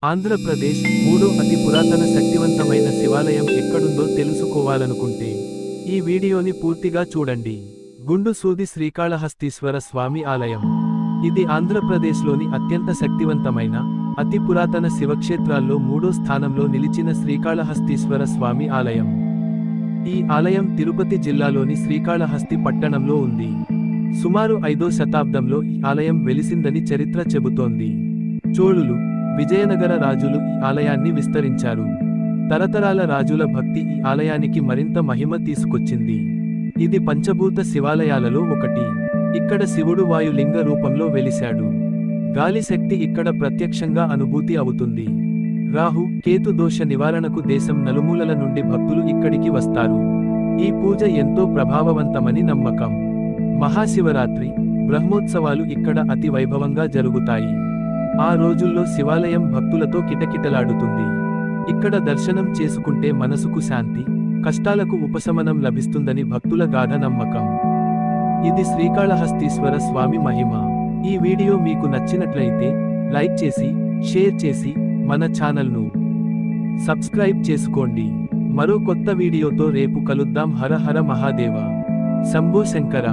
ఆంధ్రప్రదేశ్ మూడో అతి పురాతన శక్తివంతమైన శివాలయం ఎక్కడుందో తెలుసుకోవాలనుకుంటే ఈ వీడియోని పూర్తిగా చూడండి. గుండు సూది శ్రీకాళహస్తీశ్వర స్వామి ఆలయం. ఇది ఆంధ్రప్రదేశ్లోని అత్యంత శక్తివంతమైన, అతి పురాతన శివక్షేత్రాల్లో మూడో స్థానంలో నిలిచిన శ్రీకాళహస్తీశ్వర స్వామి ఆలయం. ఈ ఆలయం తిరుపతి జిల్లాలోని శ్రీకాళహస్తి పట్టణంలో ఉంది. సుమారు 5వ శతాబ్దంలో ఈ ఆలయం వెలిసిందని చరిత్ర చెబుతోంది. చోళులు, విజయనగర రాజులు ఈ ఆలయాన్ని విస్తరించారు. తరతరాల రాజుల భక్తి ఈ ఆలయానికి మరింత మహిమ తీసుకొచ్చింది. ఇది పంచభూత శివాలయాలలో ఒకటి. ఇక్కడ శివుడు వాయులింగ రూపంలో వెలిశాడు. గాలి శక్తి ఇక్కడ ప్రత్యక్షంగా అనుభూతి అవుతుంది. రాహు, కేతు దోష నివారణకు దేశం నలుమూలల నుండి భక్తులు ఇక్కడికి వస్తారు. ఈ పూజ ఎంతో ప్రభావవంతమని నమ్మకం. మహాశివరాత్రి, బ్రహ్మోత్సవాలు ఇక్కడ అతి వైభవంగా జరుగుతాయి. ఆ రోజుల్లో శివాలయం భక్తులతో కిటకిటలాడుతుంది. ఇక్కడ దర్శనం చేసుకుంటే మనసుకు శాంతి, కష్టాలకు ఉపశమనం లభిస్తుందని భక్తుల గాఢ నమ్మకం. ఇది శ్రీకాళహస్తీశ్వర స్వామి మహిమ. ఈ వీడియో మీకు నచ్చినట్లయితే లైక్ చేసి, షేర్ చేసి మన ఛానల్ను సబ్స్క్రైబ్ చేసుకోండి. మరో కొత్త వీడియోతో రేపు కలుద్దాం. హర హర మహాదేవ. శంభో శంకర.